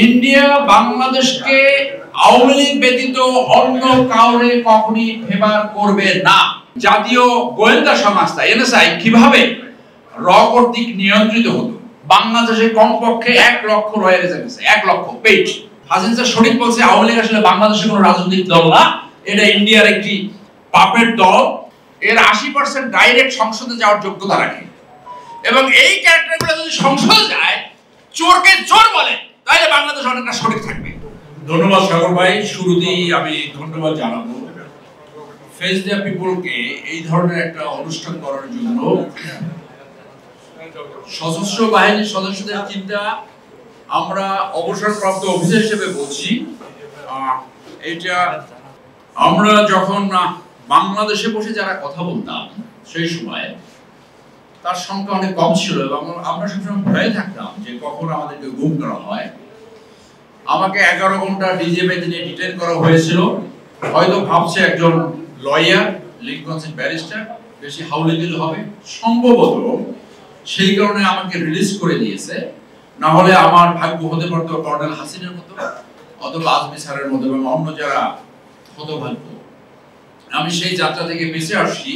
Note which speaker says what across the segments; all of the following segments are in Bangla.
Speaker 1: ইন্ডিয়া বাংলাদেশকে আওয়ামী লীগ ব্যতীত অন্য কাউরে কখনই ফেভার করবে না। জাতীয় গোয়েন্দা সংস্থা এনএসআই কিভাবে র কর্তৃক নিয়ন্ত্রিত হতো। বাংলাদেশে কমপক্ষে 1 লক্ষ রয়ের এজেন্ট আছে, 1 লক্ষ পেজ। হাসিন স্যার সঠিক বলছে, আওয়ামী লীগ আসলে বাংলাদেশের কোনো রাজনৈতিক দল না, এটা ইন্ডিয়ার একটি পাপেট দল। এর 80% ডাইরেক্ট সংসদে যাওয়ার যোগ্যতা রাখে, এবং এই ক্যারেক্টারগুলো যদি সংসদে যায়, চোরকে চোর বলে, তাহলে বাংলাদেশ অনেকটা সঠিক থাকবে। ধন্যবাদ সাগর ভাই। শুরুতেই আমি ধন্যবাদ জানাবো ফেস দ্য পিপলকে এই ধরনের একটা অনুষ্ঠান করার জন্য। সশস্ত্র বাহিনীর সদস্যদের চিন্তা আমরা অবসরপ্রাপ্ত অফিসার হিসেবে বলছি। এটা আমরা যখন বাংলাদেশে বসে যারা কথা বলতাম সেই সময় তার সংখ্যা অনেক কম ছিল, এবং আমরা সবসময় ভয়ে থাকতাম যে কখন আমাদেরকে গুম করা হয়। আমাকে 11 ঘন্টা ডিজিএফআই নিয়ে ডিটেইন করা হয়েছিল। হয়তো ভাবছে একজন লয়ার, লিঙ্কনসিন ব্যারিস্টার, বেশি হাউলে দিলে হবে, সম্ভবত সেই কারণে আমাকে রিলিজ করে দিয়েছে। না হলে আমার ভাগ্য হতে পারতো কর্নেল হাসিনের মতো অথবা আজমি স্যারের মতো এবং অন্য যারা হতভাগ্য। আমি সেই যাত্রা থেকে বেঁচে আসছি।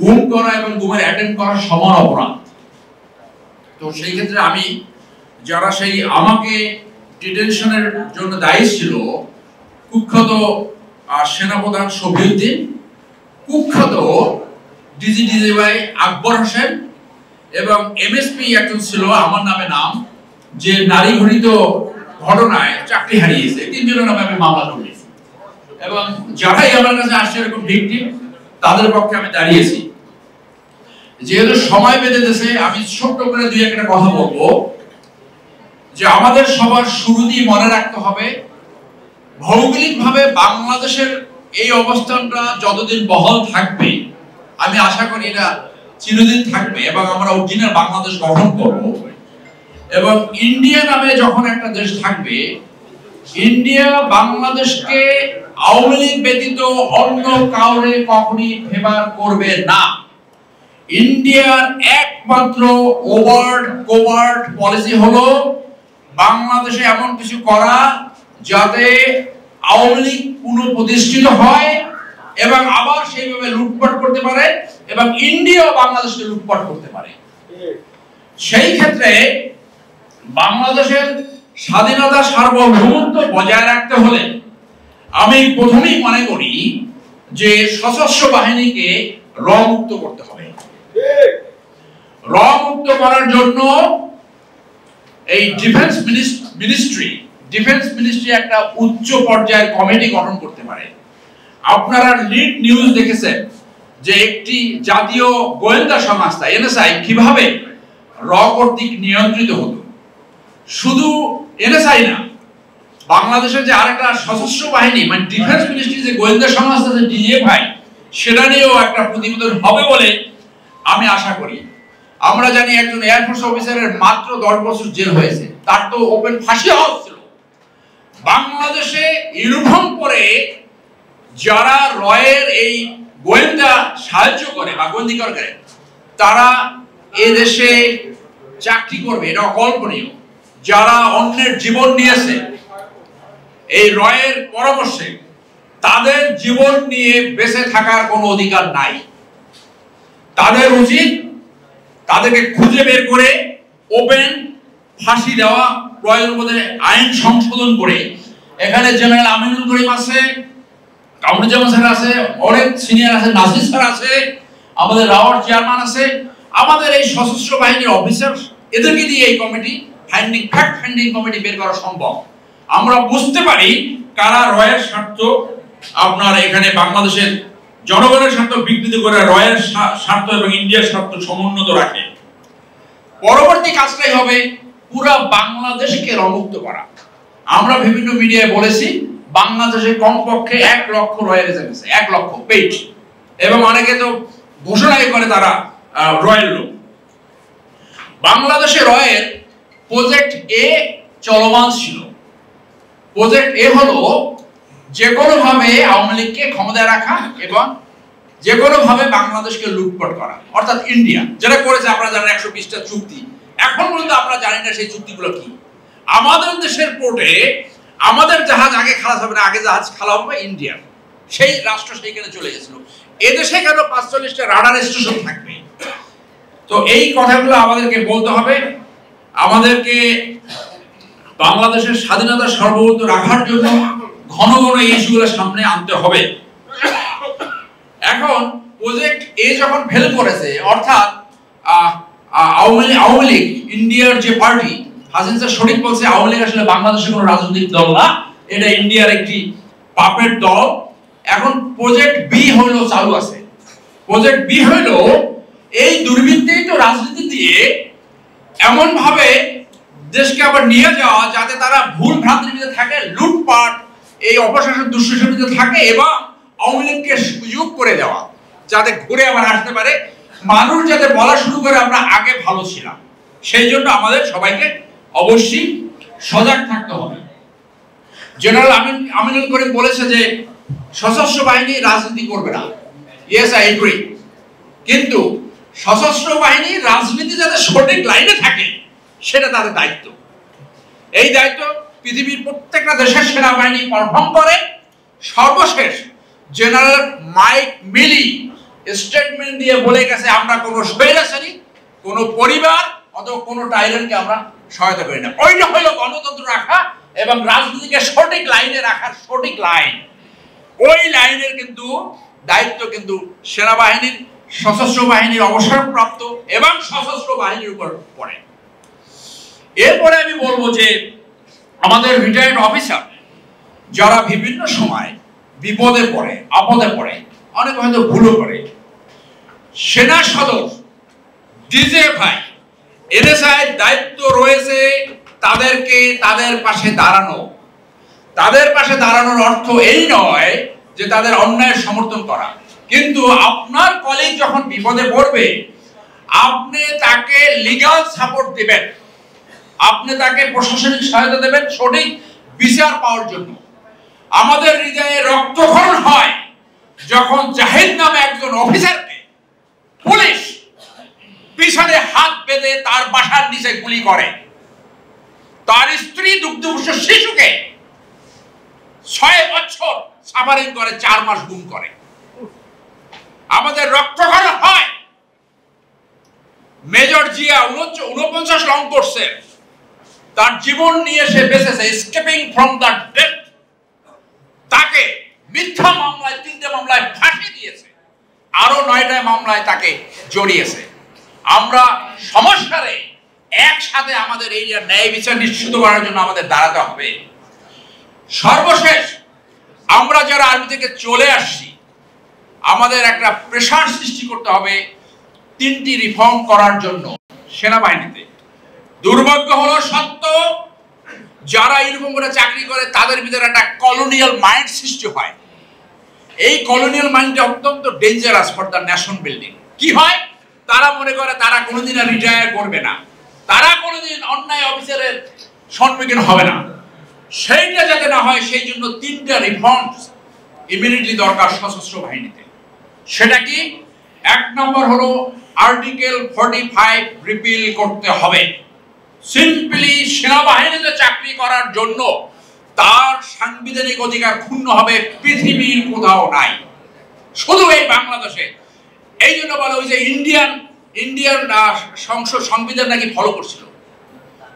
Speaker 1: গুম করা এবং গুমের অ্যাটেন্ড করা সমান অপরাধ। তো সেই ক্ষেত্রে আমি যারা সেই আমাকে ডিটেনশনের জন্য দায়ী ছিল, কুখ্যাত সেনাপ্রধান শফিউদ্দিন, কুখ্যাত ডিজিডিজিওয়াই আকবর হোসেন, এবং এমএসপি একজন ছিল আমার নামে নাম, যে নারী ঘটিত ঘটনায় চাকরি হারিয়েছে, 3 জনের নামে আমি মামলা করেছি। এবং যারাই আমার কাছে আসছে এরকম ভিকটিম, তাদের পক্ষে আমি দাঁড়িয়েছি। যেহেতু সময় বেঁধে দিয়েছে, আমি ছোট্ট করে 2-1টা কথা বলবো। যে আমাদের সবার শুরুতেই মনে রাখতে হবে, ভৌগোলিকভাবে বাংলাদেশের এই অবস্থানটা যতদিন বহাল থাকবে, আমি আশা করি এটা চিরদিন থাকবে, এবং আমরা অরিজিনাল বাংলাদেশ গঠন করব। এবং ইন্ডিয়া নামে যখন একটা দেশ থাকবে, ইন্ডিয়া বাংলাদেশকে আওয়ামী লীগ ব্যতীত অন্য কাউরে কখনই ফেভার করবে না। ইন্ডিয়ার একমাত্র ওভার্ট কোভার্ট পলিসি হলো বাংলাদেশে এমন কিছু করা যাতে আওয়ামী লীগ পুনঃপ্রতিষ্ঠিত হয় এবং আবার সেইভাবে লুটপাট করতে পারে, এবং ইন্ডিয়া বাংলাদেশকে লুটপাট করতে পারে। সেই ক্ষেত্রে বাংলাদেশের স্বাধীনতা সার্বভৌমত্ব বজায় রাখতে হলে আমি প্রথমেই মনে করি যে সশস্ত্র বাহিনীকে র মুক্ত করতে হবে। র মুক্ত করার জন্য এই ডিফেন্স মিনিস্ট্রি একটা উচ্চ পর্যায়ের কমিটি গঠন করতে পারে। আপনারা লিড নিউজ দেখেছেন যে একটি জাতীয় গোয়েন্দা সংস্থা এনএসআই কিভাবে র কর্তৃক নিয়ন্ত্রিত হতো। শুধু এনএসআই না, বাংলাদেশের যে আরেকটা সশস্ত্র বাহিনী মানে ডিফেন্স মিনিস্ট্রি যে গোয়েন্দা সংস্থা যে ডিজিএফআই, সেটা নিয়েও একটা প্রতিবেদন হবে বলে আমি আশা করি। আমরা জানি একজন এয়ারফোর্স অফিসারের মাত্র 10 বছর জেল হয়েছে, তার তো ওপেন ফাঁসি হওয়া ছিল। বাংলাদেশে ইউনিফর্ম পরে যারা রয়ের এই গোয়েন্দা সাহায্য করে বা গোয়েন্দিকর করে, তারা এ দেশে চাকরি করবে, এটা অকল্পনীয়। যারা অন্যের জীবন নিয়েছে এই রয়ের পরামর্শে, তাদের জীবন নিয়ে বেঁচে থাকার কোনো অধিকার নাই। তাদের উচিত তাদেরকে খুঁজে বের করে ওপেন ফাঁসি দেওয়া, প্রয়োজন বোধে আইন সংশোধন করে। এখানে জেনারেল আমিনুল করিম আছে, কামরুজ্জামান স্যার আছে, অনেক সিনিয়র আছে, নাসির স্যার আছে, আমাদের রাওয়ার চেয়ারম্যান আছে, আমাদের এই সশস্ত্র বাহিনীর অফিসার, এদেরকে দিয়ে এই কমিটি ফ্যাক্ট ফাইন্ডিং কমিটি বের করা সম্ভব। আমরা বুঝতে পারি কারা রয়ের স্বার্থ, আপনার এখানে বাংলাদেশের জনগণের স্বার্থ বিকৃত করে রয়ের স্বার্থ এবং ইন্ডিয়ার স্বার্থ সমুন্নত রাখে। পরবর্তী কাজটাই হবে পুরো বাংলাদেশকে রমুক্ত করা। আমরা বিভিন্ন মিডিয়ায় বলেছি বাংলাদেশে কমপক্ষে 1 লক্ষ রয়ের এজেন্ট আছে, 1 লক্ষ পেজ, এবং অনেকে তো ঘোষণাই করে তারা রয়ের লোক। বাংলাদেশে রয়ের প্রজেক্ট এ চলমান ছিল। প্রজেক্ট এ হলো যে কোনো ভাবে আওয়ামী লীগকে ক্ষমতায় রাখা এবং যে কোনো ভাবে বাংলাদেশকে লুটপাট করা, অর্থাৎ ইন্ডিয়া যেটা করেছে। আপনারা জানেন 120টা চুক্তি, এখন পর্যন্ত আমরা জানি না সেই চুক্তিগুলো কি। আমাদের দেশের পোর্টে আমাদের জাহাজ আগে খালাস হবে না, আগে জাহাজ খালা হবে ইন্ডিয়ার, সেই রাষ্ট্র সেইখানে চলে গেছিল। এদেশে কেন 45টা রাডার স্টেশন থাকবে? তো এই কথাগুলো আমাদেরকে বলতে হবে, আমাদেরকে বাংলাদেশের স্বাধীনতা সার্বভৌমত্ব রাখার জন্য ঘন ঘন এই ইস্যুগুলো সামনে আনতে হবে। এখন প্রজেক্ট এ যখন ফেল করেছে, অর্থাৎ আওয়ামী লীগ ইন্ডিয়ার যে পার্টি, হাসিন স্যার সঠিক বলছে, আওয়ামী লীগ আসলে বাংলাদেশের কোনো রাজনৈতিক দল না, এটা ইন্ডিয়ার একটি পাপেট দল। এখন প্রজেক্ট বি হলো চালু আছে। প্রজেক্ট বি হলো এই দুর্বৃত্তায়িত রাজনীতি দিয়ে এমন ভাবে দেশকে আবার নিয়ে যাওয়া যাতে তারা ভুল ভ্রান্তিতে থাকে, লুটপাট, এই অপশাসন দুঃশাসনিতে থাকে, এবং আওয়ামী লীগকে সুযোগ করে দেওয়া যাতে ঘুরে আবার আসতে পারে, মানুষ যাতে বলা শুরু করে আমরা আগে ভালো ছিলাম। সেই জন্য আমাদের সবাইকে অবশ্যই সজাগ থাকতে হবে। জেনারেল আমিনুল করিম বলেছে যে সশস্ত্র বাহিনী রাজনীতি করবে না। Yes, I agree. কিন্তু সশস্ত্র বাহিনী রাজনীতি যাতে সঠিক লাইনে থাকে সেটা তাদের দায়িত্ব। এই দায়িত্ব পৃথিবীর প্রত্যেকটা দেশের সেনাবাহিনী পারফর্ম করে। সর্বশেষ জেনারেল মাইক মিলি স্টেটমেন্ট দিয়ে বলে গেছে, আমরা কোনো স্বৈরাচারী, কোনো পরিবার অথবা কোনো টাইরানকে আমরা সহায়তা করি না। ওইটা হলো গণতন্ত্র রাখা এবং রাজনীতিকে সঠিক লাইনে রাখার সঠিক লাইন। ওই লাইনের কিন্তু দায়িত্ব কিন্তু সেনাবাহিনীর, সশস্ত্র বাহিনীর অবসরপ্রাপ্ত এবং সশস্ত্র বাহিনীর উপর পড়ে। এরপরে আমি বলবো যে আমাদের রিটায়ার্ড অফিসার যারা বিভিন্ন সময় বিপদে পড়ে, আপদে পড়ে, অনেক হয়তো ভুলও করে, সেনা সদর, ডিজিএফআই, এনএসআই দায়িত্ব রয়েছে তাদেরকে তাদের পাশে দাঁড়ানো। তাদের পাশে দাঁড়ানোর অর্থ এই নয় যে তাদের অন্যায়ের সমর্থন করা, কিন্তু আপনার কলিগ যখন বিপদে পড়বে আপনি তাকে লিগ্যাল সাপোর্ট দিবেন, আপনি তাকে প্রশাসনিক সহায়তা দেবেন সঠিক বিচার পাওয়ার জন্য। আমাদের হৃদয়ে রক্তক্ষরণ হয় যখন জাহিদ নামে একজন অফিসারকে পুলিশ পিছনে হাত বেঁধে তার বাসার নিচে গুলি করে, তার স্ত্রী দুগ্ধপুষ্ট শিশুকে 6 বছর সাফারিং করে, 4 মাস গুম করে। আমাদের রক্তক্ষরণ হয় মেজর জিয়া 49 লং কোর্সের, তার জীবন নিয়ে সে বেঁচেছে, এসকেপিং ফ্রম দ্য ডেথ। তাকে মিথ্যা মামলায় 3টে মামলায় ফাঁসি দিয়েছে, আরো 9টা মামলায় তাকে জড়িয়েছে। আমরা সমস্যারে একসাথে আমাদের এই ন্যায় বিচার নিশ্চিত করার জন্য আমাদের দাঁড়াতে হবে। সর্বশেষ আমরা যারা আর্মি থেকে চলে আসছি আমাদের একটা প্রেসার সৃষ্টি করতে হবে 3টি রিফর্ম করার জন্য সেনাবাহিনীতে। দুর্ভাগ্য হলো সত্য, যারা ইউনিফর্ম করে চাকরি করে তাদের ভিতরে একটা কলোনিয়াল মাইন্ড সৃষ্টি হয়। এই কলোনিয়াল মাইন্ডটা অত্যন্ত dangerous for the nation building. কি হয়, তারা মনে করে তারা কোনোদিন আর রিটায়ার করবে না, তারা কোনোদিন অন্যায় অফিসারের সম্মুখীন হবে না। সেইটা যাতে না হয় সেই জন্য 3টা রিফর্মস ইমিডিয়েটলি দরকার সশস্ত্র বাহিনীতে। সেটা কি? 1 নম্বর হলো আর্টিকেল 45 রিপিল করতে হবে। সিম্পলি সেনাবাহিনীতে চাকরি করার জন্য তার সাংবিধানিক অধিকার ক্ষুণ্ণ হবে, পৃথিবীর কোথাও নাই, শুধু এই বাংলাদেশে। এই জন্য বলা ওই যে ইন্ডিয়ান সংসদ সংবিধান নাকি ফলো করছিল,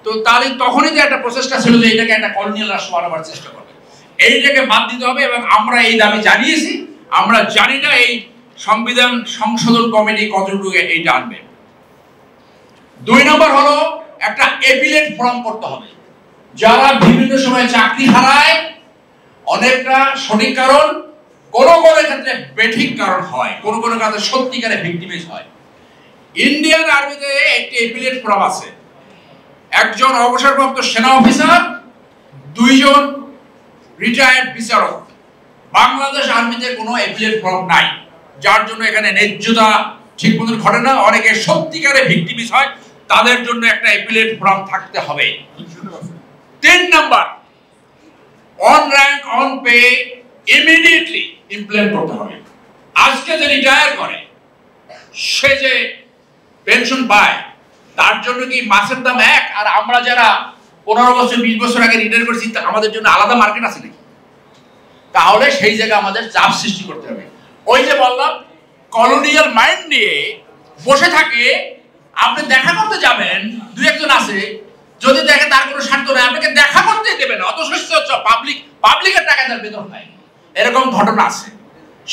Speaker 1: তো তাহলে তখনই যে একটা প্রচেষ্টা ছিল যে এটাকে একটা কলোনিয়াল রাষ্ট্র বানাবার চেষ্টা করবে। এইটাকে বাদ দিতে হবে এবং আমরা এই দাবি জানিয়েছি। আমরা জানি না এই সংবিধান সংশোধন কমিটি কতটুকু এইটা আনবে। 2 নম্বর হলো একটা এপিলেট ফর্ম করতে হবে। যারা বিভিন্ন সময় চাকরি হারায়, অনেকটা সঠিক কারণ, কোনো ক্ষেত্রে বেঠিক কারণ হয়, কোনো ক্ষেত্রে সত্যিকারে ভিক্টিমাইজ হয়। ইন্ডিয়ান আর্মিতে একটি এপিলেট ফর্ম আছে। একজন অবসরপ্রাপ্ত সেনা অফিসার, 2 জন রিটায়ার্ড বিচারক। বাংলাদেশ আর্মিতে কোনো এপিলেট ফর্ম নাই, যার জন্য এখানে ন্যায্যতা ঠিক মতন ঘটে না, অনেকে সত্যিকারে ভিক্টিমাইজ হয়। তাদের জন্য একটা এপিলেট ফর্ম থাকতে হবে। 3 number, on rank on pay immediately implement করতে হবে। আজকে যে রিটায়ার করে সে যে পেনশন পায় তার জন্য কি মাসের দাম এক, আর আমরা যারা 15 বছর 20 বছর আগে রিটায়ার করেছি, আমাদের জন্য আলাদা মার্কেট আছে নাকি? তাহলে সেই জায়গায় আমাদের চাপ সৃষ্টি করতে হবে। ওই যে বললাম কলোনিয়াল মাইন্ড নিয়ে বসে থাকে, আপনি দেখা করতে যাবেন, দুই একজন আছে, যদি দেখে তার কোনো স্বার্থ নেই আপনাকে দেখা করতে দেবে না, অথচ পাবলিকের টাকা তার বেতন নাই, এরকম ঘটনা আছে।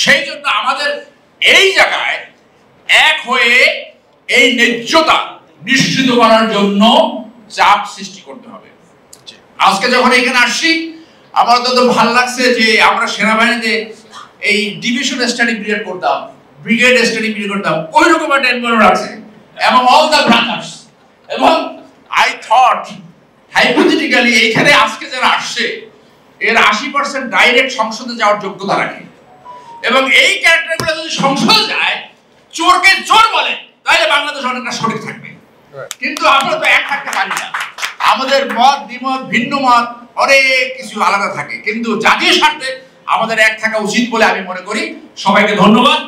Speaker 1: সেই জন্য আমাদের এই জায়গায় এক হয়ে এই ন্যায্যতা নিশ্চিত করার জন্য চাপ সৃষ্টি করতে হবে। আজকে যখন এখানে আসছি আমার তো ভালো লাগছে যে আমরা সেনাবাহিনীতে এই ডিভিশন স্টাডি পিরিয়ড করতাম, ব্রিগেড স্টাডি পিরিয়ড করতাম, ওই রকম একটা এনভায়রনমেন্ট আছে এবং অল দ্য ব্রাদার্স। এবং আই থট হাইপোথেটিক্যালি এইখানে আজকে যারা আসছে এর 80% ডাইরেক্ট সংসদে যাওয়ার যোগ্যতা রাখে, এবং এই ক্যারেক্টারগুলো যদি সংসদে যায়, চোরকে চোর বলে, তাহলে বাংলাদেশ অনেকটা সঠিক থাকবে। কিন্তু আমরা তো এক থাকতে পারি না, আমাদের মত বিমত ভিন্ন মত অনেক কিছু আলাদা থাকে, কিন্তু জাতীয় স্বার্থে আমাদের এক থাকা উচিত বলে আমি মনে করি। সবাইকে ধন্যবাদ।